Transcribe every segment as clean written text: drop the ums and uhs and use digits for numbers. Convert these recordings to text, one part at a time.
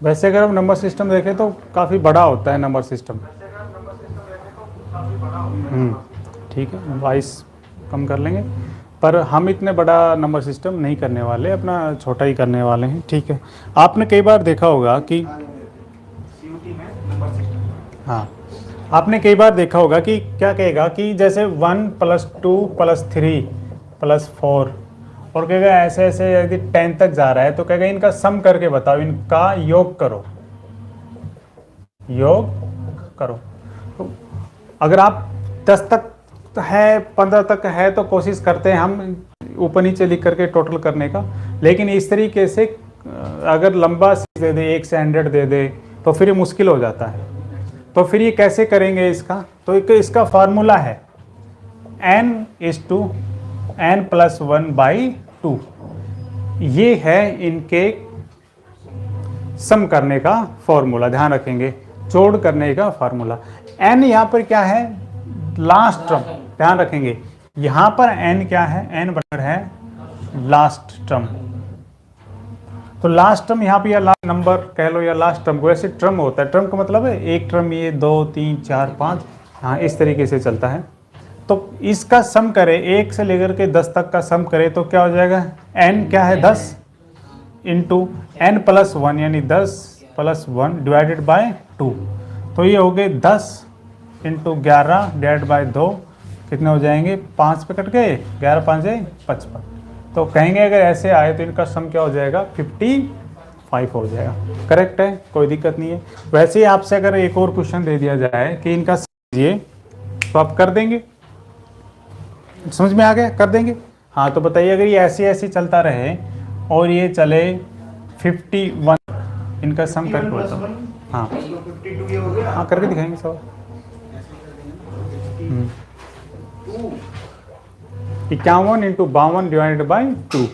वैसे अगर हम नंबर सिस्टम देखें तो काफ़ी बड़ा होता है नंबर सिस्टम। ठीक है, वॉइस कम कर लेंगे, पर हम इतने बड़ा नंबर सिस्टम नहीं करने वाले, अपना छोटा ही करने वाले हैं। ठीक है, आपने कई बार देखा होगा कि हाँ, आपने कई बार देखा होगा कि क्या कहेगा कि जैसे 1 + 2 + 3 + 4, और कहेगा ऐसे ऐसे यदि 10 तक जा रहा है तो कहेगा इनका सम करके बताओ, इनका योग करो, योग करो। तो अगर आप 10 तक है, 15 तक है तो कोशिश करते हैं हम ऊपर नीचे लिख करके टोटल करने का, लेकिन इस तरीके से अगर लंबा दे दे, 1 से 100 दे दे, तो फिर ये मुश्किल हो जाता है। तो फिर ये कैसे करेंगे इसका? तो इसका फार्मूला है n = n + 1/2। ये है इनके सम करने का फॉर्मूला, ध्यान रखेंगे, जोड़ करने का फार्मूला। n यहाँ पर क्या है? लास्ट टर्म, ध्यान रखेंगे। यहाँ पर n क्या है? n बराबर है लास्ट टर्म। तो लास्ट टर्म यहाँ पे, या लास्ट नंबर कह लो, या लास्ट टर्म को, ऐसे टर्म होता है। टर्म का मतलब है एक टर्म, ये 2 3 4 5, हाँ इस तरीके से चलता है। तो इसका सम करें, 1 से लेकर के 10 तक का सम करें तो क्या हो जाएगा? n क्या है? 10 इंटू n + 1, यानी 10 + 1 / 2। तो ये हो गए 10 इंटू 11 / 2, कितने हो जाएंगे? 5 पे कट गए, 11 5 55। तो कहेंगे अगर ऐसे आए तो इनका सम क्या हो जाएगा? 55 हो जाएगा। करेक्ट है, कोई दिक्कत नहीं है। वैसे ही आपसे अगर एक और क्वेश्चन दे दिया जाए कि इनका ये, तो आप कर देंगे? समझ में आ गया? कर देंगे। हाँ, तो बताइए अगर ये ऐसे ऐसे चलता रहे और ये चले 51, इनका सम करके बताओ। हाँ हाँ, करके दिखाएंगे सब। 51 इंटू 52 / 2।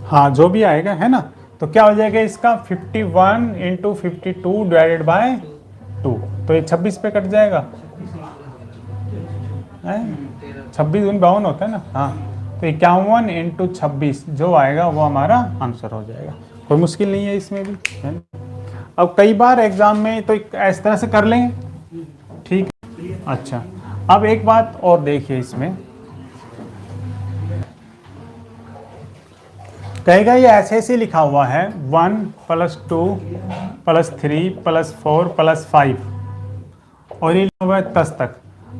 हाँ, जो भी आएगा है ना, तो क्या हो जाएगा इसका? 51 इंटू 52 / 2। तो ये 26 पे कट जाएगा, 26 × 52 होता है ना। हाँ, तो 51 इंटू 26 जो आएगा वो हमारा आंसर हो जाएगा। कोई मुश्किल नहीं है इसमें भी, है ना। अब कई बार एग्जाम में तो इस तरह से कर लेंगे, ठीक है। अच्छा, अब एक बात और देखिए, इसमें कहेगा ये ऐसे ऐसे लिखा हुआ है 1 + 2 + 3 + 4 + 5, और ये लिखा हुआ है 10 तक।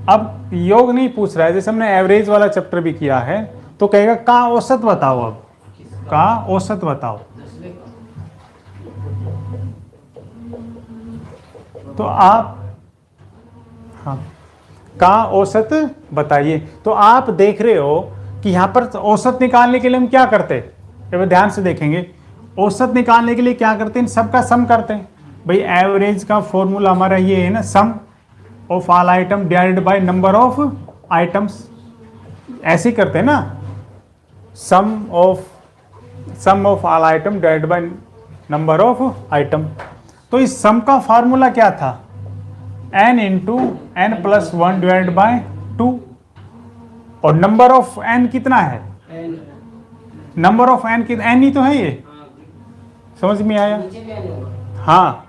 अब योग नहीं पूछ रहा है, जैसे हमने एवरेज वाला चैप्टर भी किया है, तो कहेगा का औसत बताओ। अब का औसत बताओ, तो आप, हाँ, का औसत बताइए। तो आप देख रहे हो कि यहाँ पर औसत निकालने के लिए हम क्या करते हैं? ध्यान से देखेंगे, औसत निकालने के लिए क्या करते हैं? सबका सम करते हैं। भाई एवरेज का फॉर्मूला हमारा ये है ना, sum of all item divided by number of items. ऐसे ही करते हैं ना, sum of all item divided by number of item. तो इस सम का फार्मूला क्या था? n into n + 1 / 2। और नंबर ऑफ n कितना है? नंबर ऑफ n की n ही तो है ये। समझ में आया? हाँ,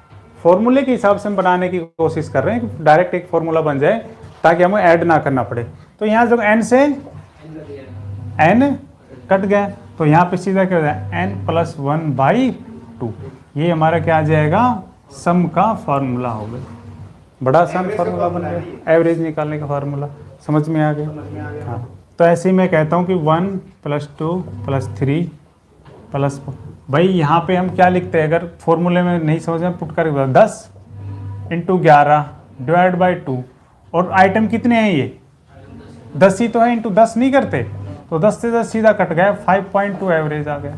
फॉर्मूले के हिसाब से हम बनाने की कोशिश कर रहे हैं कि डायरेक्ट एक फॉर्मूला बन जाए ताकि हमें ऐड ना करना पड़े। तो यहाँ जो n से n कट गया, तो यहाँ पे सीधा क्या हो जाए? n + 1/2। ये हमारा क्या आ जाएगा? सम का फॉर्मूला हो गया। बड़ा आसान फार्मूला बन गया, एवरेज निकालने का फार्मूला। समझ में आ गया? हाँ, तो ऐसे ही मैं कहता हूँ कि 1 + 2 + 3 + 4। भाई यहाँ पे हम क्या लिखते हैं? अगर फॉर्मूले में नहीं समझ में, पुट कर 10 इंटू 11 / 2। और आइटम कितने हैं? ये 10 ही तो है, इंटू 10 नहीं करते, तो 10 से 10 सीधा कट गया, 5.2 एवरेज आ गया।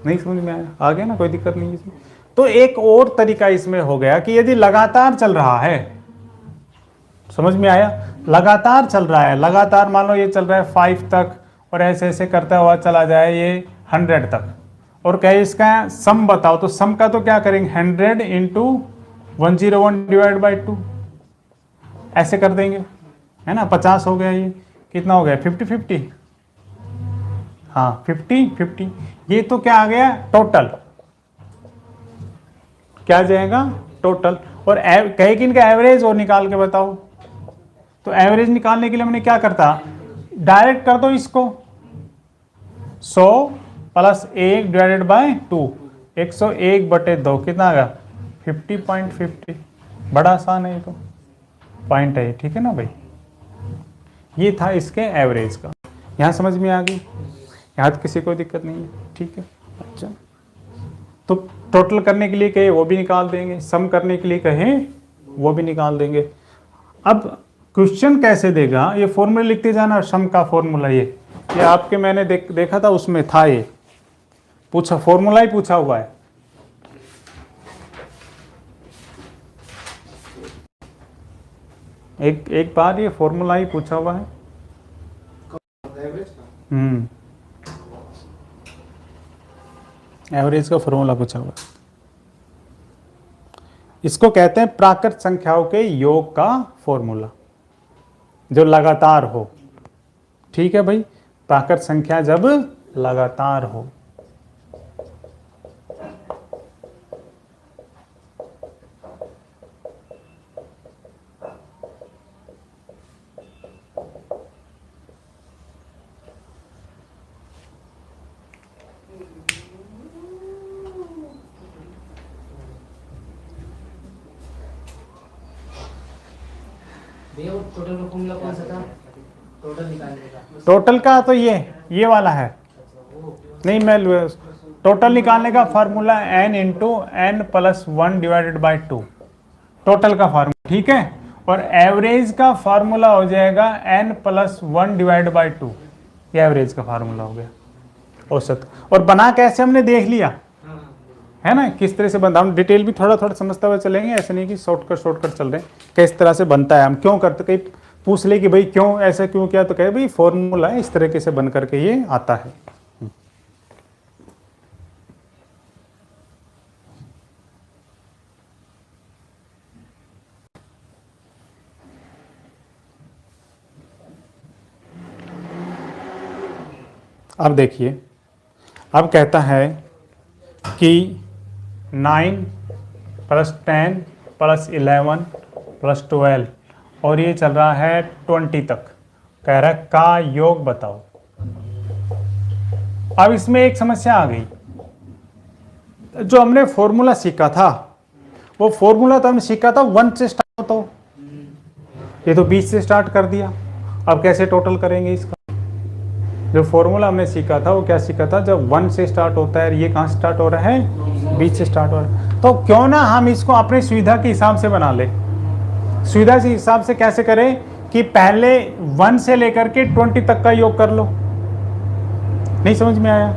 नहीं समझ में आया? आ गया ना, कोई दिक्कत नहीं इसमें। तो एक और तरीका इसमें हो गया कि यदि लगातार चल रहा है, समझ में आया? लगातार चल रहा है, लगातार मान लो ये चल रहा है 5 तक, और ऐसे ऐसे करता हुआ चला जाए ये 100 तक, और कहे इसका सम बताओ, तो सम का तो क्या करेंगे 100 इंटू 101 डिवाइड बाई 2 ऐसे कर देंगे, है ना। 50 हो गया, ये कितना हो गया 50-50, हाँ 50-50। ये तो क्या आ गया टोटल, क्या जाएगा टोटल। और कहे कि इनका एवरेज और निकाल के बताओ, तो एवरेज निकालने के लिए हमने क्या करता, डायरेक्ट कर दो इसको 100 प्लस 1 डिवाइडेड बाय 2, 101/2 कितना आ गया 50.50। बड़ा आसान है ये तो, पॉइंट है, ठीक है ना भाई। ये था इसके एवरेज का, यहाँ समझ में आ गई, यहाँ तो किसी को दिक्कत नहीं है, ठीक है। अच्छा, तो टोटल करने के लिए कहे वो भी निकाल देंगे, सम करने के लिए कहे वो भी निकाल देंगे। अब क्वेश्चन कैसे देगा, ये फॉर्मूला लिखते जाना, सम का फॉर्मूला ये आपके मैंने देखा था उसमें था, ये पूछा, फॉर्मूला ही पूछा हुआ है। एक बार ये फॉर्मूला ही पूछा हुआ है। एवरेज का फॉर्मूला पूछा हुआ है। इसको कहते हैं प्राकृत संख्याओं के योग का फॉर्मूला, जो लगातार हो, ठीक है भाई। प्राकृत संख्या जब लगातार हो, टोटल का फॉर्मूला कौन सा था, टोटल निकालने का? टोटल का तो ये वाला है, नहीं मैं टोटल निकालने का formula n into n plus 1 divided by 2, total का फार्मूला, ठीक है। और एवरेज का फार्मूला हो जाएगा n प्लस 1 डिवाइड बाई 2, ये एवरेज का फार्मूला हो गया, औसत। और बना कैसे हमने देख लिया है ना, किस तरह से बनता, हम डिटेल भी थोड़ा थोड़ा समझते हुए चलेंगे, ऐसे नहीं कि शॉर्टकट चल रहे हैं, किस तरह से बनता है, हम क्यों करते, कहीं पूछ ले कि भाई क्यों ऐसा क्यों किया, तो कहे भाई फॉर्मूला है, इस तरीके से बन करके ये आता है। अब देखिए, अब कहता है कि 9 प्लस 10 प्लस 11 प्लस 12 और ये चल रहा है 20 तक, कह रहा है का योग बताओ। अब इसमें एक समस्या आ गई, जो हमने फॉर्मूला सीखा था, वो फॉर्मूला तो हमने सीखा था 1 से स्टार्ट होता हो, ये तो 20 से स्टार्ट कर दिया। अब कैसे टोटल करेंगे इसका, जो फॉर्मूला हमने सीखा था वो क्या सीखा था, जब 1 से स्टार्ट होता है, ये कहाँ स्टार्ट हो रहा है 20 से स्टार्ट हो रहा है। तो क्यों ना हम इसको अपनी सुविधा के हिसाब से बना ले। सुविधा के हिसाब से कैसे करें कि पहले 1 से लेकर के 20 तक का योग कर लो, नहीं समझ में आया,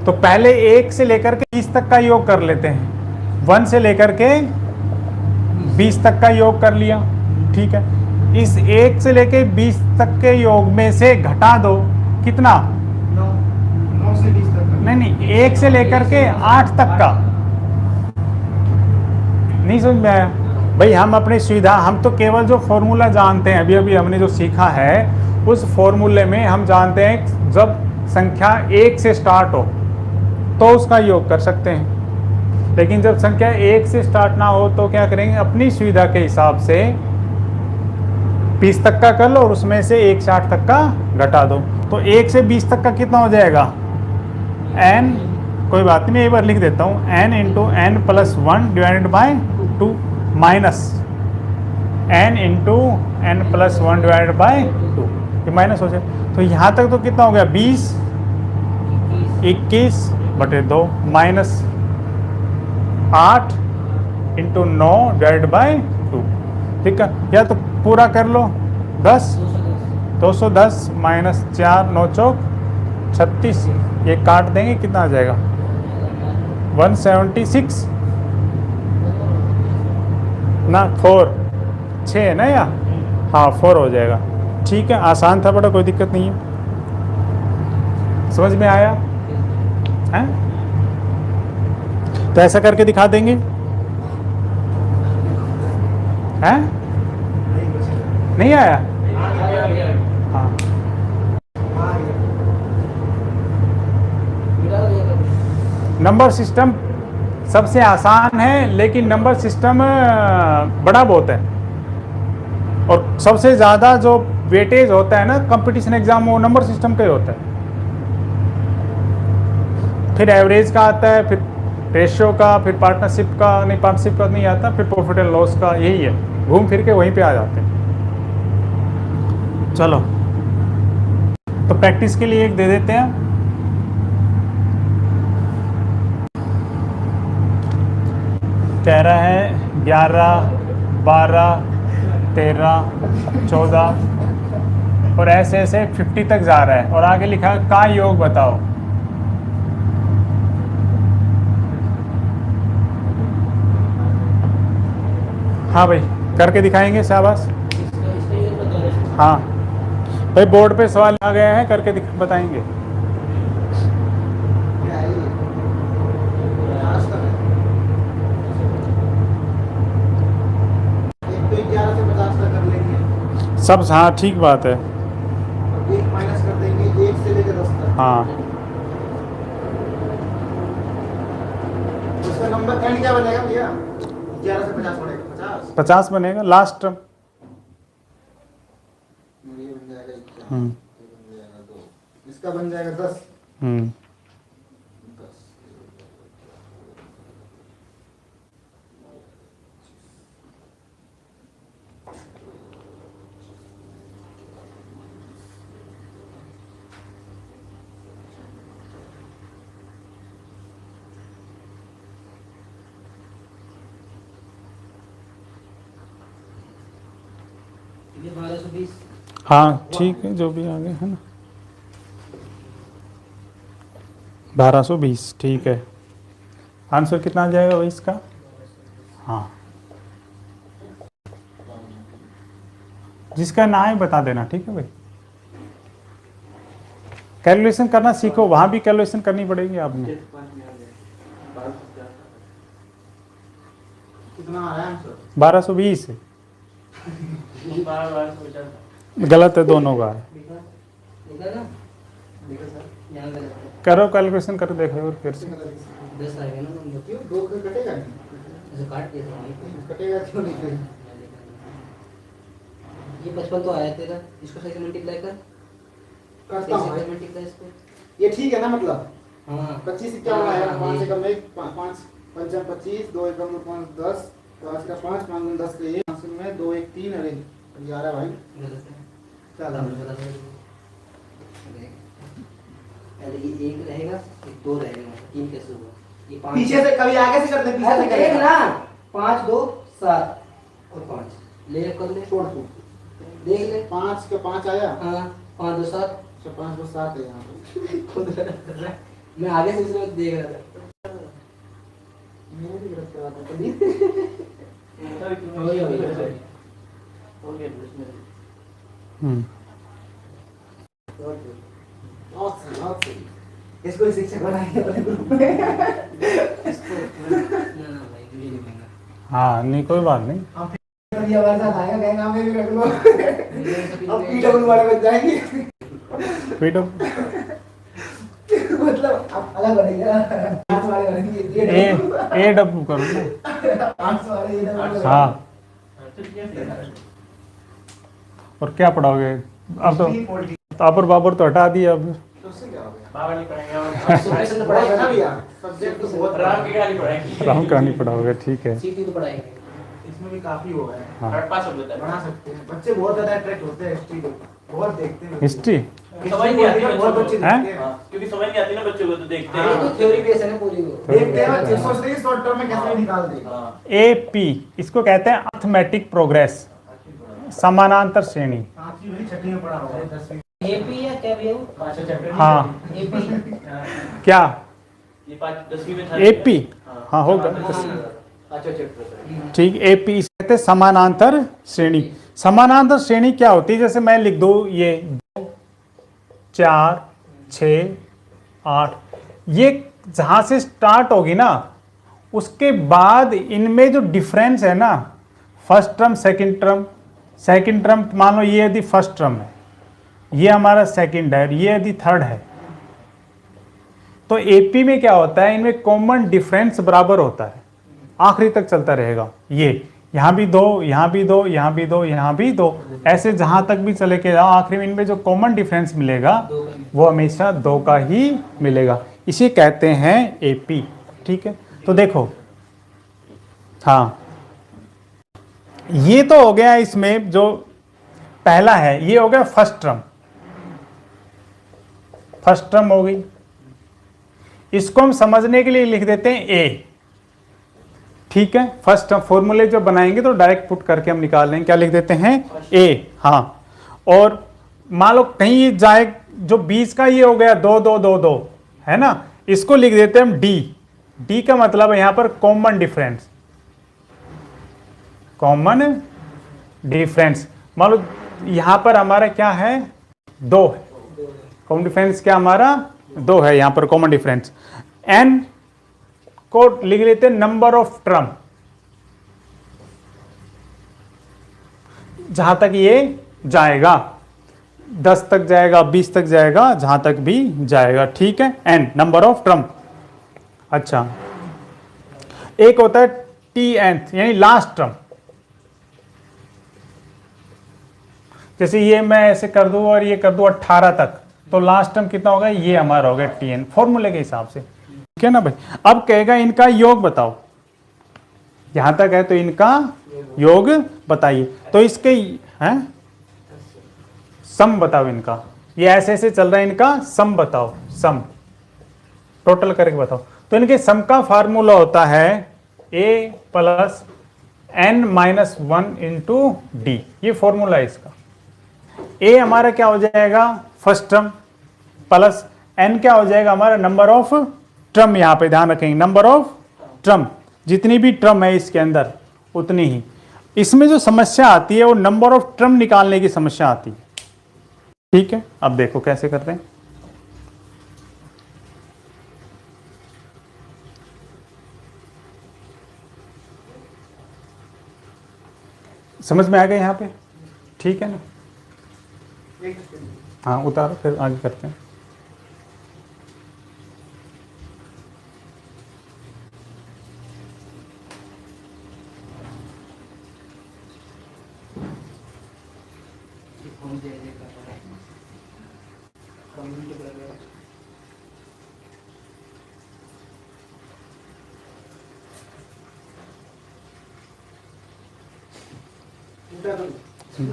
तो पहले 1 से लेकर के 20 तक का योग कर लेते हैं, 1 से लेकर के 20 तक का योग कर लिया, ठीक है। इस 1 से लेकर 20 तक के योग में से घटा दो कितना, 9 से 20 तक, नहीं 1 से लेकर के 8 तक का, नहीं समझ में आया भाई। हम अपनी सुविधा, हम तो केवल जो फॉर्मूला जानते हैं, अभी अभी हमने जो सीखा है उस फॉर्मूले में हम जानते हैं जब संख्या 1 से स्टार्ट हो तो उसका योग कर सकते हैं, लेकिन जब संख्या 1 से स्टार्ट ना हो तो क्या करेंगे, अपनी सुविधा के हिसाब से 20 तक का कर लो और उसमें से 1 से 8 तक का घटा दो, तो 1 से 20 तक का कितना हो जाएगा n, कोई बात नहीं, मैं एक बार लिख देता हूँ, n into n plus 1 divided by 2 minus n into n plus 1 divided by 2, ये माइनस हो जाए, तो यहाँ तक तो कितना हो गया 20, 21/2 माइनस 8 इंटू 9 डिवाइडेड बाई 2, ठीक है। या तो पूरा कर लो 10, 210 माइनस 4 9 चौक 36, ये काट देंगे कितना आ जाएगा 176 ना 4 6 है ना, या हाँ 4 हो जाएगा, ठीक है। आसान था बड़ा, कोई दिक्कत नहीं है, समझ में आया है। तो ऐसा करके दिखा देंगे, हैं? नहीं बचेगा। नहीं आया? आ गया। हाँ, आ गया। नंबर सिस्टम सबसे आसान है, लेकिन नंबर सिस्टम बड़ा बहुत है, और सबसे ज़्यादा जो वेटेज होता है ना कंपटीशन एग्जाम, वो नंबर सिस्टम का ही होता है। फिर एवरेज का आता है, फिर रेशियो का, फिर पार्टनरशिप का, नहीं पार्टनरशिप का नहीं आता, फिर प्रॉफिट एंड लॉस का, यही है, घूम फिर के वहीं पे आ जाते हैं। चलो, तो प्रैक्टिस के लिए एक दे देते हैं। कह रहा है 11, 12, 13, 14 और ऐसे ऐसे 50 तक जा रहा है, और आगे लिखा है का योग बताओ। हाँ भाई, करके दिखाएंगे, शाबाश। हाँ भाई, बोर्ड पे सवाल आ गया है, करके बताएंगे। क्या है ये? आज तक है। एक तो 11 से 50 तक कर लेंगे, सब, हाँ ठीक बात है। और एक माइनस कर देंगे 1 से लेकर 10 तक। हाँ, उसका नंबर एंड क्या बनेगा भैया? 11 से 50 बनेगा, 50। 50 बनेगा लास्ट टर्म। ये बन जाएगा 51, हम्म। ये बन जाएगा 2, इसका बन जाएगा 10। हम्म। 10। ये 1220। हाँ ठीक है, जो भी आगे है ना, 1220 ठीक है। आंसर कितना आ जाएगा भाई इसका? हाँ, जिसका ना है बता देना, ठीक है भाई। कैलकुलेशन करना सीखो, वहां भी कैलकुलेशन करनी पड़ेगी आपने। कितना आ रहा है आंसर? 1220 गलत है, दोनों का है। लिखा ना? देखो सर, यहाँ गलत है। करो कैलकुलेशन कर देखो और फिर से। 10 आएगा ना नंबर। क्यों 2 का कटेगा नहीं? ऐसे काट दिया था वहीं कटेगा क्यों नहीं फिर? पे। ये 55 तो आया तेरा, इसको सही से मल्टीप्लाई कर। करता हूँ सही से भाई। मल्टीप्लाई इसको। ये ठीक है ना, मतलब हाँ 25 से क्या हो रहा है? हाँ, 5 ये। एकम 1, 5 पंचम 25, 2 एकम 5 10, 5 का 5, 5 गुना 10 का 1, 5 में 2 1 3, अरे 11 भाई। गलत है। क्या गलत गलत है? है। पहले ये 1 रहेगा, ये 2 रहेगा, 3 कैसे हुआ? ये 5 पीछे से कभी आगे से करते, पीछे से देख करेगा ना, 5 2 7 और 5 ले कर ले, छोड़ तू। देख ले। 5 का 5 आया, हाँ 5 2 7 अच्छा 5 को 7 है यहाँ पे। खुद गलत कर रहा है। मैं आगे से उसमें देख रहा था। मैंने भी गलत करा था कभी। हो गया हम्म। बहुत सही। इसको ही शिक्षक बनाएंगे अपने ग्रुप में। ना भाई मुझे नहीं महंगा। हाँ नहीं, कोई बात नहीं। कभी हमारे साथ आएगा, कहेंगे हमें भी रख लो। अब पीडब्ल्यू वाले बन जाएंगे। पीटो मतलब अब अलग बनेगा, आर्ट्स वाले बनेंगे, ए डब्ल्यू करो ना। आर्ट्स वाले ये डब्ल्यू। हाँ, और क्या पढ़ाओगे अब? तो अपर बाबर तो हटा दिया अब। तो उससे क्या हो गया? बाबा नहीं पढ़ाएंगे सुपरसेशन तो पढ़ाएगा पढ़ाएगा ना भैया, सब्जेक्ट तो बहुत राम की कहानी पढ़ाएंगे राम कहानी पढ़ाओगे, ठीक है। सीटी तो पढ़ाएंगे। इसमें भी काफी हो गया है। हाँ, थर्ड पास हो जाता है बना सकते हैं, बच्चे बहुत ज्यादा अट्रैक्ट होते हैं हिस्ट्री को, बहुत देखते हैं। हिस्ट्री। समझ नहीं आती बहुत बच्चे बच्चों देखते हैं। हाँ, क्योंकि समझ नहीं आती ना बच्चों को, तो देखते ये तो हैं थ्योरी बेस है ना पूरी को। देखते हैं बच्चे, सोचते हैं शॉर्ट टर्म में कैसे भी निकाल देगा। हाँ AP इसको कहते हैं अर्थमेटिक प्रोग्रेस, समानांतर श्रेणी। 5वीं भाई 6वीं में पढ़ा होगा, 10वीं। एपी या क्या भी हो? पांचवा चैप्टर हाँ, एपी क्या ये 10वीं में था AP? हाँ होगा। पांचवा चैप्टर ठीक, AP इसे कहते हैं समानांतर श्रेणी। समानांतर श्रेणी क्या होती है? जैसे मैं लिख दूं ये 2 4 6 8, ये जहां से स्टार्ट होगी ना उसके बाद इनमें जो डिफरेंस है ना, फर्स्ट टर्म सेकंड टर्म मान लो ये यदि फर्स्ट टर्म है, ये हमारा सेकंड है, ये यदि थर्ड है, तो एपी में क्या होता है, इनमें कॉमन डिफरेंस बराबर होता है, आखिरी तक चलता रहेगा। ये यहाँ भी दो, यहाँ भी दो, यहाँ भी दो, यहाँ भी दो, ऐसे जहां तक भी चले के जाओ, आखिरी में इनमें जो कॉमन डिफरेंस मिलेगा वो हमेशा 2 का ही मिलेगा। इसे कहते हैं एपी। ठीक है, तो देखो, हाँ ये तो हो गया, इसमें जो पहला है ये हो गया फर्स्ट टर्म हो गई। इसको हम समझने के लिए लिख देते हैं ए। ठीक है, फर्स्ट फॉर्मूले जो बनाएंगे तो डायरेक्ट पुट करके हम निकाल लेंगे, क्या लिख देते हैं ए। हाँ, और मान लो कहीं ये जाए, जो बीच का ये हो गया 2 2 2 2 है ना, इसको लिख देते हैं हम डी। डी का मतलब है यहां पर कॉमन डिफरेंस। मान लो यहां पर हमारा क्या है, 2 है, कॉमन डिफरेंस क्या हमारा 2 है, यहां पर कॉमन डिफरेंस। एन को लिख लेते हैं नंबर ऑफ टर्म, जहां तक ये जाएगा, 10 तक जाएगा, 20 तक जाएगा, जहां तक भी जाएगा। ठीक है, एन नंबर ऑफ टर्म। अच्छा, एक होता है टी एंथ यानी लास्ट टर्म। जैसे ये मैं ऐसे कर दूं और ये कर दूं 18 तक, तो लास्ट टर्म कितना होगा, ये हमारा हो गया टी एन, फॉर्मूले के हिसाब से। ठीक है ना भाई। अब कहेगा इनका योग बताओ, यहां तक है तो इनका योग बताइए। तो इसके हैं सम बताओ इनका, ये ऐसे ऐसे चल रहा है, इनका सम बताओ, सम टोटल करके बताओ। तो इनके सम का फार्मूला होता है a plus n minus 1 into D, ये फॉर्मूला है इसका। a हमारा क्या हो जाएगा, फर्स्ट टर्म, प्लस n क्या हो जाएगा हमारा नंबर ऑफ टर्म। यहां पे ध्यान रखेंगे, नंबर ऑफ टर्म, जितनी भी टर्म है इसके अंदर उतनी ही। इसमें जो समस्या आती है वो नंबर ऑफ टर्म निकालने की समस्या आती है। ठीक है, अब देखो कैसे करते हैं। समझ में आ गया यहाँ पे, ठीक है ना। हाँ उतारो, फिर आगे करते हैं।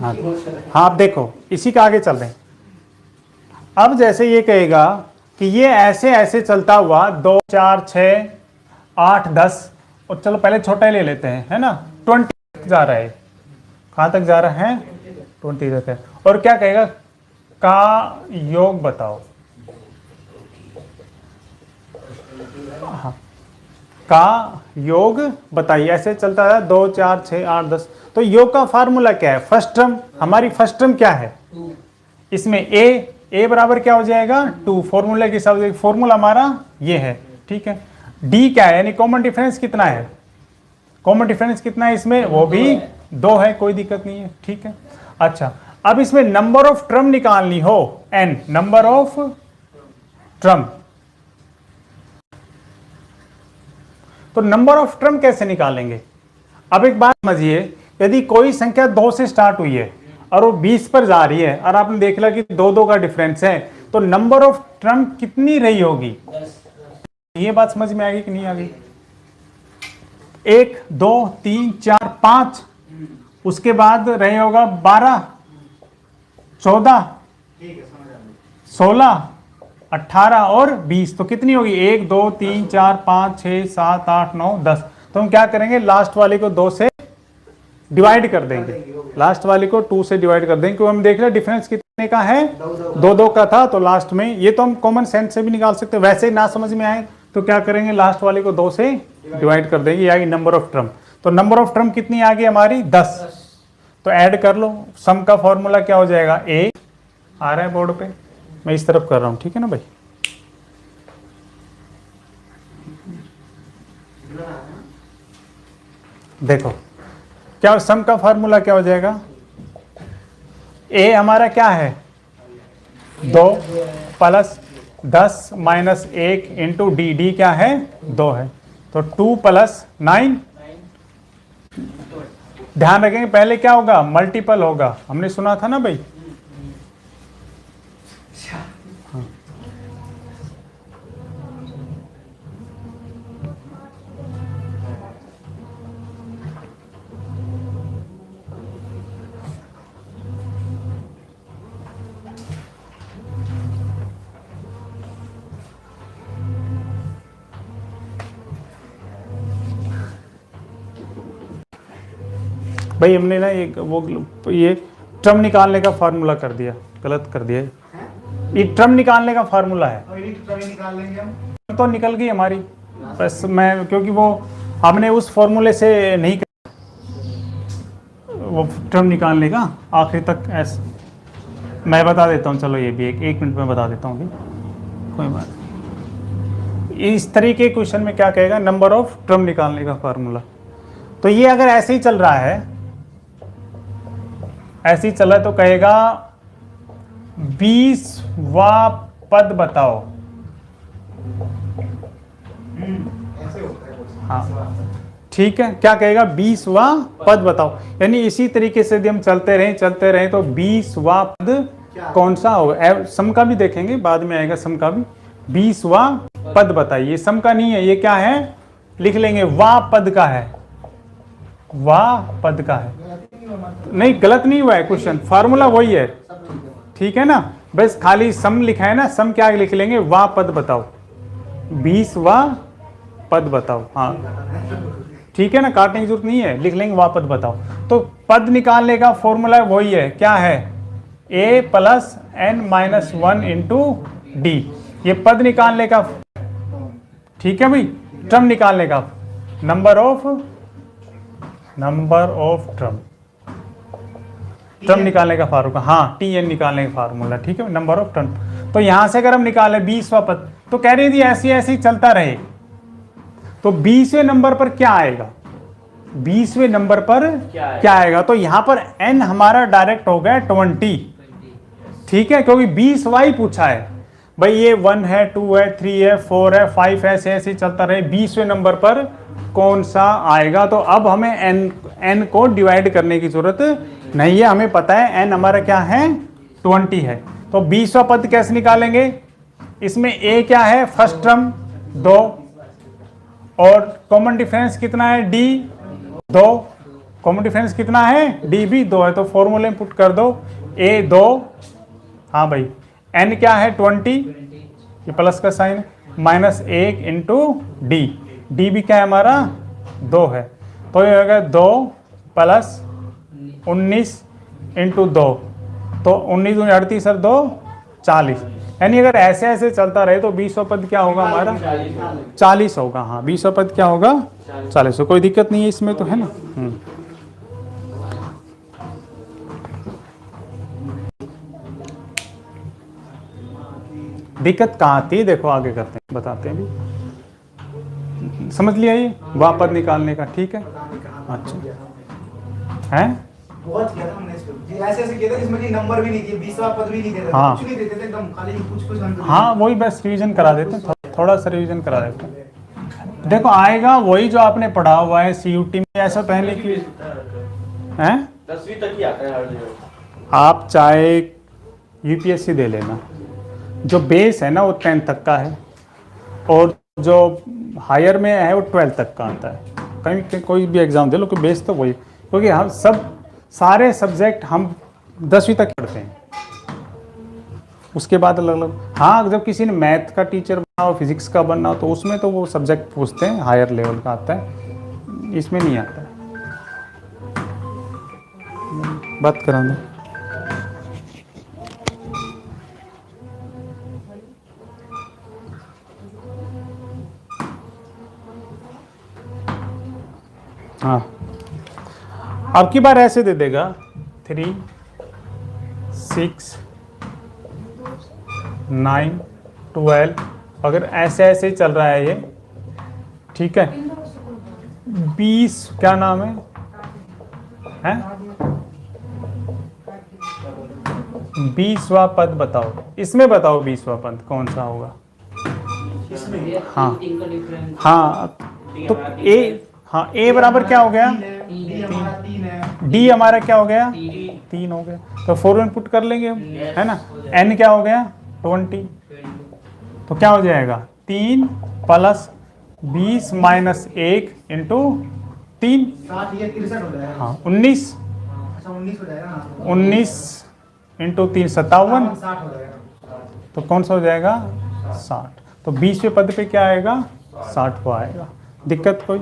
हाँ हाँ, आप देखो इसी का आगे चल रहे हैं। अब जैसे ये कहेगा कि ये ऐसे ऐसे चलता हुआ 2 4 6 8 10, और चलो पहले छोटा ही ले लेते हैं, है ना, 20 तक जा रहा है। कहाँ तक जा रहा है, 20 तक है। और क्या कहेगा, का योग बताओ। हाँ, का योग बताइए। ऐसे चलता है 2 4 6 8 10। तो योग का फार्मूला क्या है, फर्स्ट टर्म, हमारी फर्स्ट टर्म क्या है, इसमें a बराबर क्या हो जाएगा 2, फॉर्मूला के हिसाब से फॉर्मूला हमारा ये है। ठीक है, d क्या है, यानी कॉमन डिफरेंस कितना है, कॉमन डिफरेंस कितना है इसमें, वो भी 2 है, कोई दिक्कत नहीं है। ठीक है, अच्छा अब इसमें नंबर ऑफ टर्म निकालनी हो, n नंबर ऑफ टर्म, तो नंबर ऑफ टर्म कैसे निकालेंगे। अब एक बात समझिए, यदि कोई संख्या 2 से स्टार्ट हुई है और वो 20 पर जा रही है और आपने देख लिया कि 2 2 का डिफरेंस है, तो नंबर ऑफ टर्म कितनी रही होगी, ये बात समझ में आ गई कि नहीं आ गई। 1 2 3 4 5, उसके बाद रहे होगा 12 14 16 18 और 20, तो कितनी होगी 1 2 3 4 5 6 7 8 9 10। तो हम क्या करेंगे, लास्ट वाले को 2 से डिवाइड कर देंगे, लास्ट वाले को 2 से डिवाइड कर देंगे, क्योंकि हम देख रहे हैं डिफरेंस कितने का है, 2 2 का था। तो लास्ट में ये तो हम कॉमन सेंस से भी निकाल सकते हैं, वैसे ना समझ में आए तो क्या करेंगे, लास्ट वाले को 2 से डिवाइड कर देंगे, यानी नंबर ऑफ टर्म। तो नंबर ऑफ टर्म कितनी आ गई हमारी 10। तो ऐड कर लो, सम का फॉर्मूला क्या हो जाएगा, a आ रहा है बोर्ड पे, मैं इस तरफ कर रहा हूं, ठीक है ना भाई। देखो क्या सम का फार्मूला क्या हो जाएगा, ए हमारा क्या है 2 plus 10 minus 1 into D, D क्या है 2 है, तो 2 प्लस 9। ध्यान रखेंगे पहले क्या होगा, मल्टीपल होगा, हमने सुना था ना भाई। भाई हमने ना ये ट्रम निकालने का फार्मूला कर दिया, गलत कर दिया। ये ट्रम निकालने का फार्मूला है, निकाल लेंगे हम। तो निकल गई हमारी, बस मैं क्योंकि वो हमने उस फॉर्मूले से नहीं कर, वो ट्रम निकालने का आखिर तक ऐसा मैं बता देता हूँ। चलो ये भी एक मिनट में बता देता हूँ अभी, कोई बात नहीं। इस तरीके के क्वेश्चन में क्या कहेगा, नंबर ऑफ ट्रम निकालने का फार्मूला। तो ये अगर ऐसे ही चल रहा है, ऐसे ही चल रहा है, तो कहेगा 20वां पद बताओ। ऐसे होता है। हाँ ठीक है, क्या कहेगा 20वां पद बताओ। यानी इसी तरीके से यदि हम चलते रहें तो 20वां पद कौन सा होगा। सम का भी देखेंगे, बाद में आएगा सम का भी। 20वां पद बताइए, सम का नहीं है, ये क्या है लिख लेंगे, वां पद का है, वां पद का है। नहीं गलत नहीं हुआ है क्वेश्चन, फार्मूला वही है, ठीक है ना। बस खाली सम लिखा है ना, सम क्या लिख लेंगे, वां पद बताओ, 20वां पद बताओ। हाँ ठीक है ना, काटने की जरूरत नहीं है, लिख लेंगे वां पद बताओ। तो पद निकालने का फॉर्मूला वही है, क्या है, a plus n minus 1 into D. ये पद निकालने का, ठीक है भाई, ट्रम निकालने का, नंबर ऑफ ट्रम निकालने का फार्मूला, हाँ tn निकालने का फार्मूला, ठीक है, नंबर ऑफ ट्रम। तो यहां से अगर हम निकाले 20वां पद, तो कह रही थी ऐसे ऐसे चलता रहे, तो 20वें नंबर पर क्या आएगा, 20वें नंबर पर क्या आएगा। तो यहां पर n हमारा डायरेक्ट हो गया 20, ठीक है, क्योंकि 20वां ही पूछा है भाई। ये 1 है, 2 है, 3 है, 4 है, 5 है, ऐसे ऐसे चलता रहे, 20वें नंबर पर कौन सा आएगा। तो अब हमें n को डिवाइड करने की जरूरत नहीं है, हमें पता है n हमारा क्या है 20 है। तो 20वां पद कैसे निकालेंगे, इसमें a क्या है, फर्स्ट टर्म 2, और कॉमन डिफरेंस कितना है d 2, कॉमन डिफरेंस कितना है d भी 2 है। तो फॉर्मूले में पुट कर दो a 2, हाँ भाई, n क्या है 20, ये प्लस का sign, minus 1 into D, D भी क्या है हमारा 2 है। तो ये होगा 2 प्लस 19 इंटू 2, तो 19 दूनी 38 और 2 40। यानी अगर ऐसे ऐसे चलता रहे तो 20वां पद क्या होगा हमारा 40 होगा। हाँ 20वां पद क्या होगा 40। कोई दिक्कत नहीं है इसमें, तो है ना। दिक्कत कहाँ आती है, देखो आगे करते हैं, बताते हैं भी। समझ लिया ये वां पद निकालने का, ठीक है। अच्छा है, बहुत किया था हमने इसको, ऐसे ऐसे किया था जिसमें कि नंबर भी नहीं दिए, 20वां पद भी नहीं देते, हाँ। कुछ नहीं देते थे, एकदम खाली कुछ नंबर। हाँ वही बस रिवीजन करा देते हैं, थोड़ा सा रिवीजन करा देते हैं। देखो आएगा वही जो आपने पढ़ा हुआ है CUT में, ऐसा पहले की हैं 10वीं तक ही आता है हर जगह। आप चाहे UPSC दे लेना, जो बेस है ना वो 10th तक का है, और जो हायर में है वो 12th तक का आता है। कहीं कोई भी एग्जाम दे लो, कि बेस तो वही, क्योंकि हम सारे सब्जेक्ट हम 10वीं तक पढ़ते हैं, उसके बाद अलग अलग। हाँ जब किसी ने मैथ का टीचर बनना हो, फिजिक्स का बनना हो, तो उसमें तो वो सब्जेक्ट पूछते हैं, हायर लेवल का आता है, इसमें नहीं आता है। बात करा दो। हाँ अब की बार ऐसे दे देगा 3 6 9 12, अगर ऐसे ऐसे ही चल रहा है ये, ठीक है। 20 क्या नाम है? हैं? 20वां पद बताओ, इसमें बताओ 20वां पद कौन सा होगा? हाँ हाँ, तो ए, हाँ ए बराबर क्या हो गया? डी हमारा क्या हो गया? 3 हो गया। तो 4 पुट कर लेंगे हम, है ना। एन क्या हो गया? 20। तो क्या हो जाएगा? 3 प्लस 20 माइनस 1 इंटू 3, 60 ये 63 हो जाएगा। हाँ 19। अच्छा 19 हो जाएगा। हाँ, 19 इंटू 3 57। 60 हो जाएगा। तो कौन सा हो जाएगा? 60। तो 20वें पद पे क्या आएगा? 60 को आएगा। दिक्कत कोई?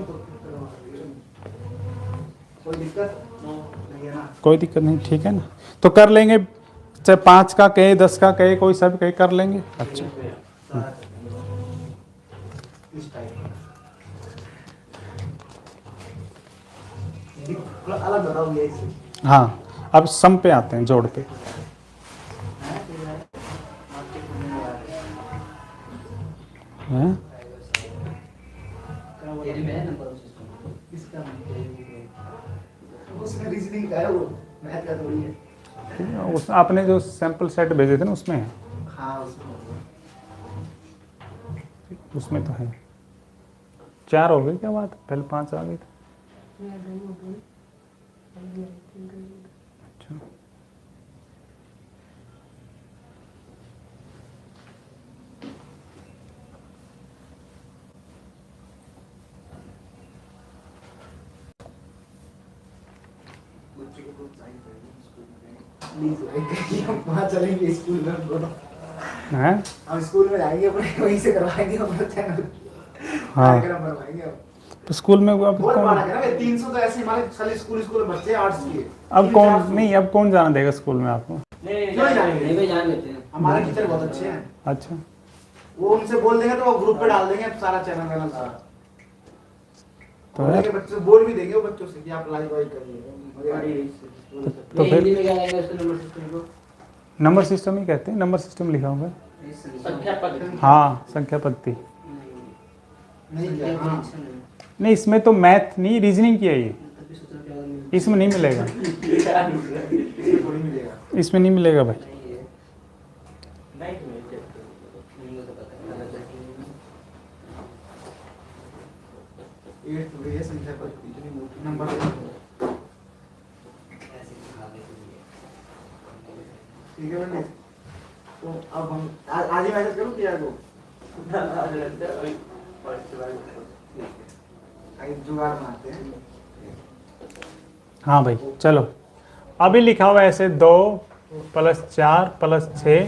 कोई दिक्कत नहीं है ना? कोई दिक्कत नहीं, ठीक है ना। तो कर लेंगे, चाहे 5 का कहे 10 का कहे, कोई सब कहे कर लेंगे। अच्छा इस टाइप अलग बताओ ये इससे। हाँ, अब सम पे आते हैं, जोड़ पे। हैं? इसका उसमें रीजनिंग का है, वो मैथ का थोड़ी है। उस आपने जो सैंपल सेट भेजे थे ना उसमें है, हाँ उसमें उसमें तो है। 4 हो गई क्या बात? पहले 5 आ गई थी। अच्छा वहाँ चलेंगे स्कूल में दोनों। हैं? हम स्कूल में जाएंगे अपने, वहीं से करवाएंगे अपना चैनल। हाँ। कार्यक्रम बनवाएंगे अब। तो स्कूल में अब बहुत कौन, बड़ा है ना, 300 तो ऐसे हमारे खाली स्कूल बच्चे आर्ट्स के। अब कौन नहीं, अब कौन जाना देगा स्कूल में आपको? क्यों नहीं जाएंगे? नहीं जान लेते हैं। हमारे टीचर बहुत अच्छे हैं, अच्छा, वो उनसे बोल देंगे तो वो ग्रुप पे डाल देंगे सारा चैनल वैनल सारा। तो बोलेंगे यार, बच्चों बोल भी देंगे वो बच्चों से कि आप लाइक वाइक करिए। तो हिंदी फिर में क्या कहेंगे उसको? नंबर सिस्टम को नंबर सिस्टम ही कहते हैं, नंबर सिस्टम लिखा होगा। संख्या पद। हाँ, संख्या पद्धति। नहीं क्या? हाँ। नहीं, इसमें तो मैथ नहीं, रीजनिंग की है ये, इसमें नहीं मिलेगा, इसमें थोड़ी मिलेगा। इसमें नहीं मिलेगा भाई। ये तो ये संख्या पर इतनी मोटी नंबर ठीक है बंदे। तो अब हम आज ही मैसेज करूँ क्या को? आगे जुगाड़ बनाते हैं। हाँ भाई चलो, अभी लिखा हुआ है ऐसे 2 + 4 + 6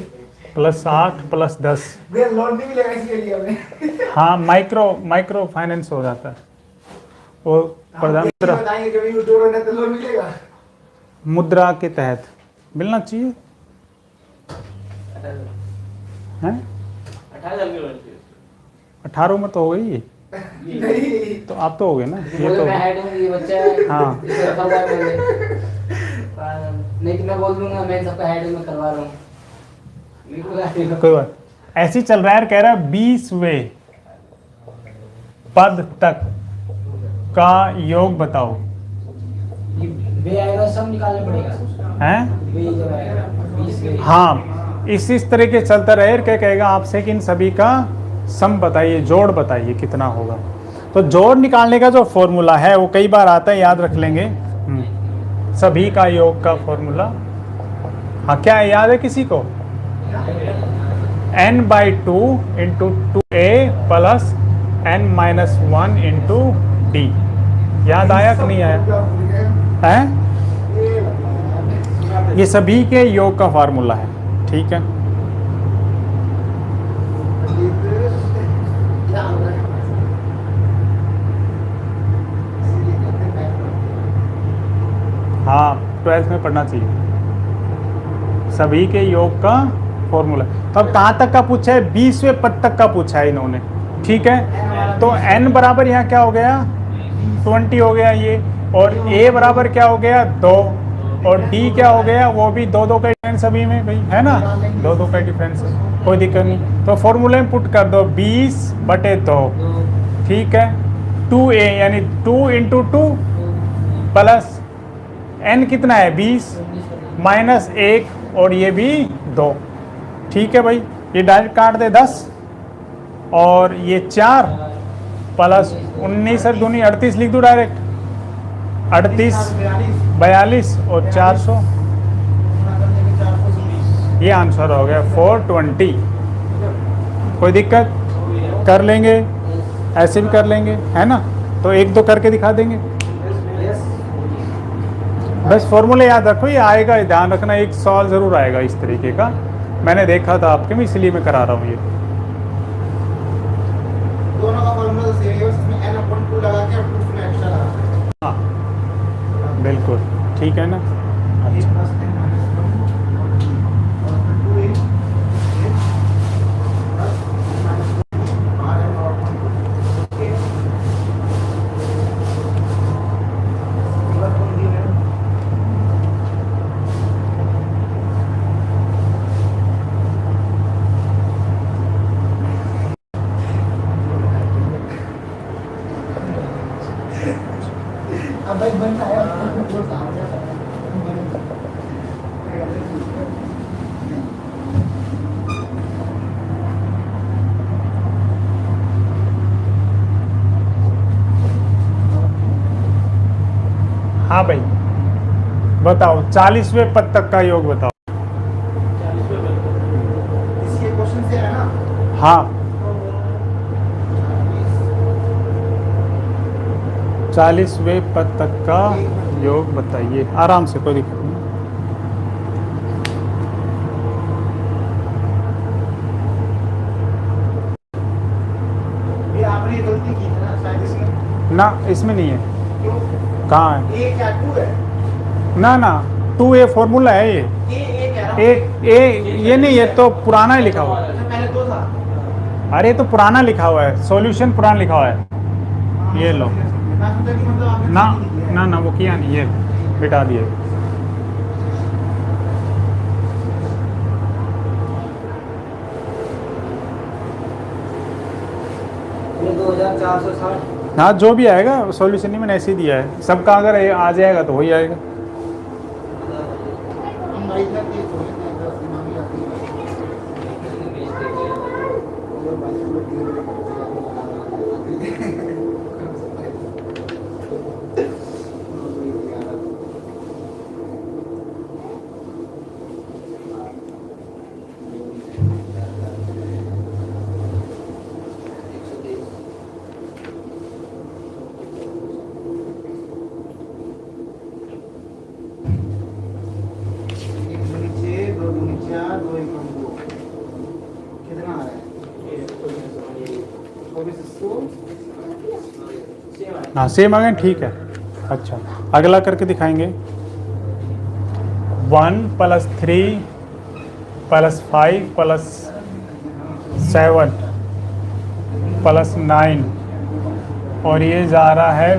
+ 8 + 10। भैया लोन नहीं मिलेगा इसके लिए हमें। हाँ, माइक्रो फाइनेंस हो जाता है वो, हम बताएंगे कभी यूट्यूब में तो लोन मिलेगा। मुद्रा के तहत मिलना चाहिए, हैं? 18,000 की लोन चाहिए। 18 उम्र तो हो गई, नहीं तो आप तो हो गए ना, ये बोले तो मैं हेड हूँ, ये बच्चा है। हाँ। इसे रखा हुआ है मैंने। नहीं तो मैं बोल दूंगा मैं सबका हेड हूँ, मैं करवा रहा हूँ। मेरे को गाली दो। कोई बात ऐसे ही चल रहा है। कह रहा है 20वें पद तक का योग बताओ, ये वे आएगा, सब निकालना पड़ेगा। हैं? वे जब आएगा 20 वे। हाँ, इस तरीके चलता रहे। क्या कहेगा आपसे कि इन सभी का सम बताइए, जोड़ बताइए कितना होगा। तो जोड़ निकालने का जो फॉर्मूला है वो कई बार आता है, याद रख लेंगे। सभी का योग का फॉर्मूला, हाँ क्या है, याद है किसी को? n/2 × 2a + n-1 × d। याद आया कि नहीं आया? है? ये सभी के योग का फार्मूला है, ठीक है। हाँ, 12th में पढ़ना चाहिए सभी के योग का फॉर्मूला। तो अब कहाँ तक का पूछा है? 20वें पद तक का पूछा है इन्होंने, ठीक है। तो n बराबर यहाँ क्या हो गया? 20 हो गया ये, और a बराबर क्या हो गया? 2, और d क्या हो गया? वो भी 2 का डिफरेंस अभी में भाई, है ना, 2 का डिफरेंस है, कोई दिक्कत नहीं। तो फॉर्मूले में पुट कर दो 20/2, ठीक है। 2a यानी 2 इंटू 2 प्लस n कितना है 20 माइनस 1 और ये भी 2। ठीक है भाई, ये डायरेक्ट काट दे 10 और ये 4 प्लस 19 और 2 38 लिख दो डायरेक्ट। 38 42 और 400, ये आंसर हो गया 420। कोई दिक्कत? कर लेंगे, ऐसे भी कर लेंगे, है ना? तो एक दो करके दिखा देंगे। बस फॉर्मूले याद रखो, ये आएगा, ध्यान रखना, एक सवाल ज़रूर आएगा इस तरीके का। मैंने देखा था आपके में, इसलिए मैं करा रहा हूँ ये। दोनों का फॉर्मूला तो सेम है, बस इसमें n/2 लगा के और 2 में एक्स्ट्रा लगा। हाँ बिल्कुल, ठीक है ना? अब भाई बनता है हाँ भाई बताओ, 40वें पद तक का योग बताओ। इसके क्वेश्चन से है ना। हाँ 40वें पद तक का योग बताइए, आराम से, कोई दिक्कत नहीं। ये आपने गलती की है ना शायद इसमें। ना इसमें नहीं है, क्यों? कहाँ है? ए क्या 2 है? ना ना 2a फॉर्मूला है ये। ए कह रहा हूँ। ए ये नहीं, ये तो पुराना ही लिखा हुआ है। अच्छा, पहले 2 था। अरे तो पुराना लिखा हुआ है, सॉल्यूशन पुराना लिखा हुआ है। ये लो। मैं सोचा कि मतलब आपने ना नहीं किया है। ना ना वो किया नहीं, ये बिठा दिए। ये 2460। हाँ जो भी आएगा सॉल्यूशन ही मैंने ऐसे ही दिया है, सबका अगर ये आ जाएगा तो वही आएगा। हम भाई इधर के थोड़े से इधर दिमाग में आती कितना आ रहा है? 2400। हाँ सेम आ गए, ठीक है। अच्छा अगला करके दिखाएंगे। 1 + 3 + 5 + 7 + 9 और ये जा रहा है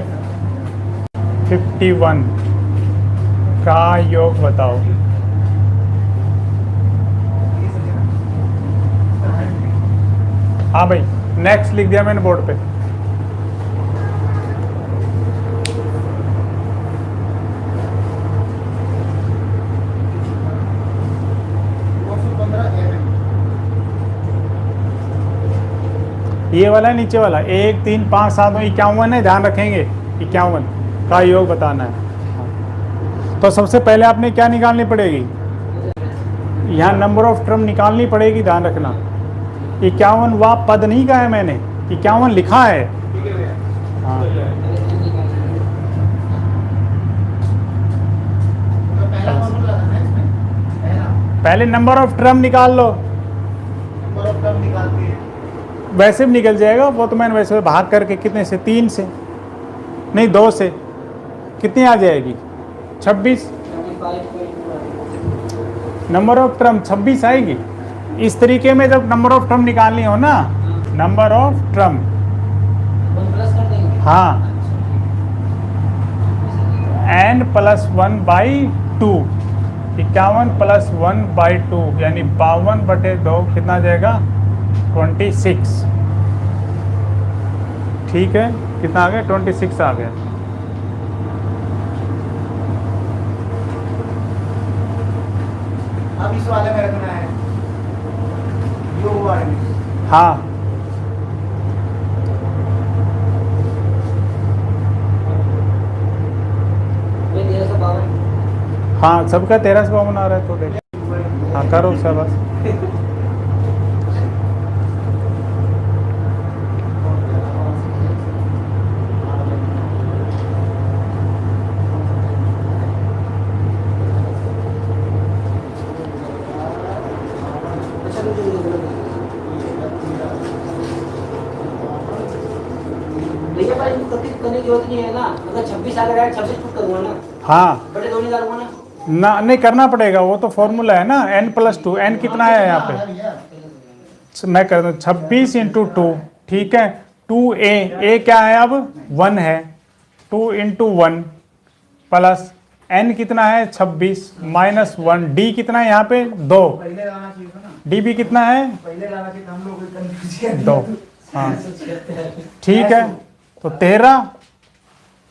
51 का योग बताओ। हाँ भाई नेक्स्ट लिख दिया मैंने बोर्ड पे। ये वाला है नीचे वाला 1 3 5 7 51 है, ध्यान रखेंगे 51 का योग बताना है। तो सबसे पहले आपने क्या निकालनी पड़ेगी, यहाँ नंबर ऑफ टर्म निकालनी पड़ेगी, ध्यान रखना। 51 वाह पद नहीं कहा है मैंने, 51 लिखा है। हाँ पहला फॉर्मूला था ना इसमें, पहला पहले नंबर ऑफ टर्म निकाल लो, नंबर ऑफ टर्म निकालते हैं। वैसे भी निकल जाएगा वो तो मैंने वैसे भाग करके कितने से 3 से नहीं 2 से कितनी आ जाएगी 26। नंबर ऑफ टर्म 26 आएगी। इस तरीके में जब नंबर ऑफ टर्म निकालनी हो ना, नंबर ऑफ टर्म, हाँ n + 1/2 51 + 1/2 यानी 52/2 कितना आ जाएगा 26। ठीक है, कितना आ गया 26 आ गया। अब इस वाले में रखना है योग वाले में। हाँ ये 1352। हाँ, सबका 1352 आ रहा है तो देख। हाँ करो उसका बस। भैया भाई इनको करने की जरूरत नहीं है ना, अगर 26 आ गया 26 पुट करूंगा ना, हाँ बड़े दो नहीं डालूंगा ना। ना, नहीं करना पड़ेगा, वो तो फॉर्मूला है ना, n+2। n कितना है यहाँ पे, मैं कर दूँ 26 × 2, ठीक है। 2a, a क्या है अब 1 है, 2 × 1 प्लस n कितना है 26 -1, d कितना है यहाँ पे 2, पहले लाना चाहिए था ना, d भी कितना है पहले लाना चाहिए था, हम लोग को कंफ्यूजन 2। हाँ ठीक है, तो 13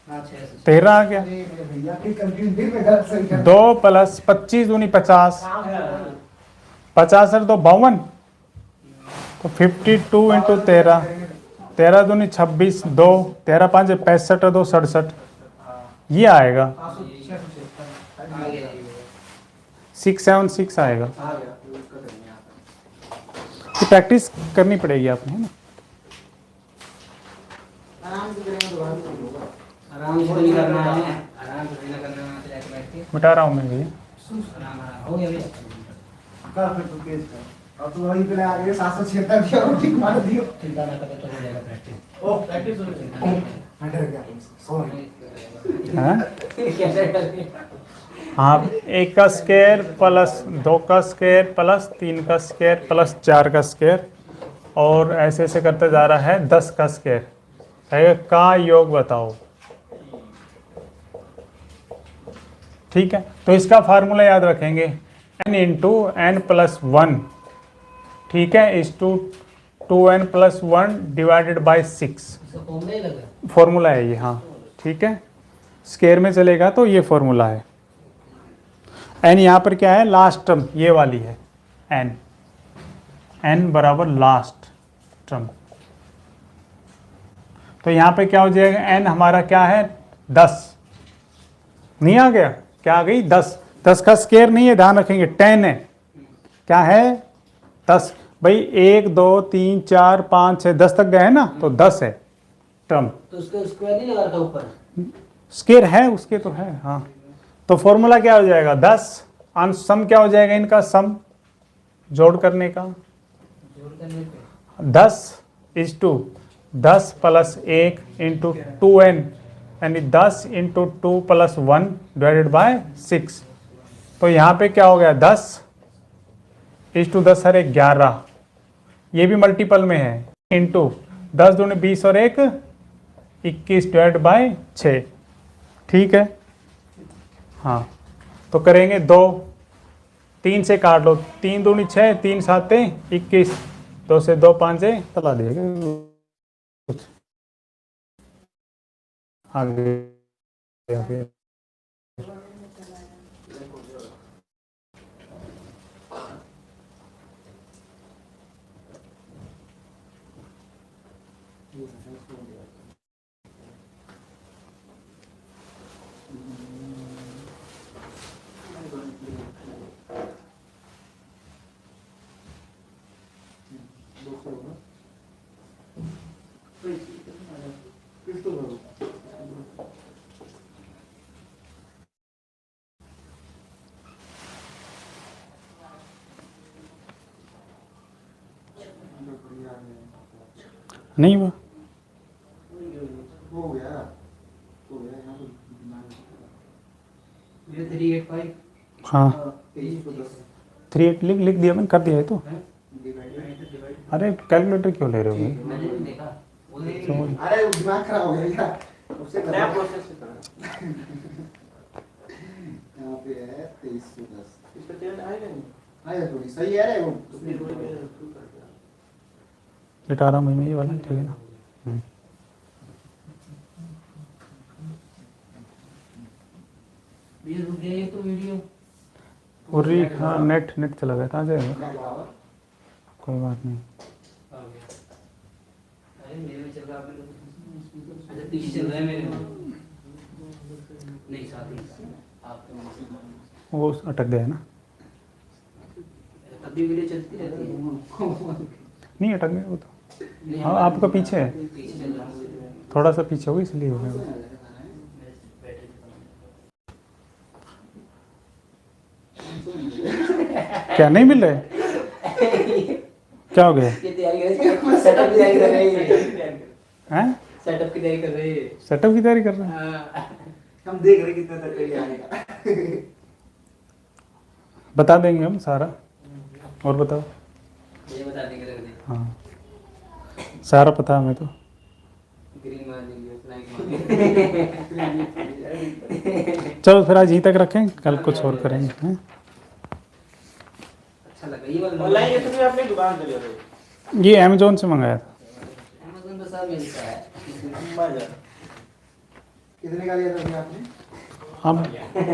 हाँ 600। 13 आ गया। अरे मेरे भैया की कंफ्यूजन फिर मैं गलत सही कर 2 + 25 दूनी 50, 50 और 2 52, तो 52 × 13, 13 दूनी 26, 2 13 5 65 और 2 67, ये आएगा 676 आएगा। तो प्रैक्टिस करनी पड़ेगी आपने, है ना। आराम से करेंगे तो बाद में होगा। आराम से नहीं करना है, आराम से नहीं करना है, जाके बैठ के मिटा रहा हूँ मैं भैया। आराम आराम हो गया भैया। कर फिर तो केस कर, अब तो वहीं पे आ गए 776 की और ठीक मार दियो। चिंता ना करो, तो हो जाएगा प्रैक्टिस। ओ प्रैक्टिस हो गई, हट गया सॉरी। हाँ कैसे करके हाँ, 1 का स्क्वायर प्लस 2 का स्क्वायर प्लस 3 का स्क्वायर प्लस 4 का स्क्वायर, और ऐसे ऐसे करते जा रहा है 10 का स्क्वायर है का योग बताओ। ठीक है, तो इसका फार्मूला याद रखेंगे, n × n+1, ठीक है, is to 2n+1 divided by 6। इसका फॉर्मूला ही लगा। फॉर्मूला है ये, हाँ ठीक है, स्क्वायर में चलेगा तो ये फॉर्मूला है। n यहाँ पर क्या है, लास्ट टर्म ये वाली है, n बराबर लास्ट टर्म, तो यहाँ पे क्या हो जाएगा, n हमारा क्या है 10, नहीं आ गया, क्या आ गई 10, 10 का स्क्वायर नहीं है, ध्यान रखेंगे 10 है, क्या है 10, भाई 1 2 3 4 5 6 10 तक गए ना, तो 10 है टर्म। तो उसके स्क्वायर नहीं लगा रखा ऊपर, स्क्वायर है उसके तो है, हाँ, तो फॉर्मूला क्या हो जाएगा 10, सम क्या हो जाएगा इनका, सम जोड़ करने का, जोड़ करने पे 10 = 10 + 1 × 2n, यानी 10 × 2 + 1 डिवाइडेड बाय 6। तो यहाँ पे क्या हो गया 10 = 10 और 1 11, ये भी मल्टीपल में है, इंटू 10 दूनी 20 और 1 21 डिवाइड बाय 6, ठीक है। हाँ, तो करेंगे 2, 3 से काट लो, 3 दूनी 6, 3 7 21, 2 से 2 5 से चला देगा कुछ आगे आगे। नहीं हुआ, हो गया यहाँ ये 385 हाँ 23 3 लिख दिया मैंने, कर दिया है तो। अरे कैलकुलेटर क्यों ले रहे हो मैंने नहीं देखा, वो नहीं भाई? अरे दिमाग खराब हो गया क्या उससे नया करना। प्रोसेस से करना। यहाँ पे है 2310 इस पे तेल आएगा नहीं। आया थोड़ी सही है रे वो तो फिर थोड़ी देर शुरू कर दिया। लिटा रहा हूँ मैं ये वाला, ठीक है ना। बीच रुक गया ये तो वीडियो। उर्री हाँ नेट नेट चला गया, कहाँ जाएगा? क्या बराबर? कोई बात नहीं। आ गया। अरे मेरे में चल रहा है, अच्छा पीछे चल रहा है मेरे में। नहीं साथ ही आप तो वो अटक गया ना? तब भी वीडियो चलती रहती है। नहीं अटक गया वो तो। हाँ आपका पीछे है, पीछे चल रहा है। थोड़ा सा पीछे हो गया इसलिए हो गया वो। क्या नहीं मिल रहे? क्या हो गया? ये तैयारी कर, सेटअप की तैयारी कर रही है। हैं? सेटअप की तैयारी कर रही है। सेटअप की तैयारी कर रहे हैं? हाँ। हम देख रहे कितने तक ये आने का। बता देंगे हम सारा। और बताओ। ये बता देंगे रख दे। हाँ सारा पता है हमें तो। ग्रीन मार देंगे, फ्लैग मार देंगे। चलो फिर आज यहीं तक रखें, कल कुछ और करेंगे हैं? अच्छा लगा ये वाला। ऑनलाइन ये तो भी आपने दुकान चले गए। ये अमेजोन से मंगाया था। अमेज़न पे सब मिलता है। बाजार कितने का लिया था अभी आपने? हम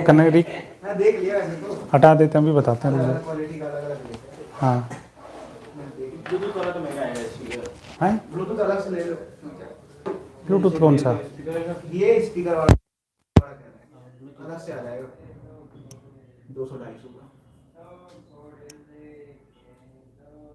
कनेरी मैं देख लिया वैसे तो। हटा देते हैं, अभी बताते हैं अलग रुको। अलग क्वालिटी का अलग अलग लेते हैं। हाँ ब्लूटूथ वाला तो महंगा आएगा स्पीकर। हैं? ब्लूटूथ अलग से ले लो। ब्लूटूथ कौन सा? ये स्पीकर वाला अलग से आ जाएगा 200-250 का।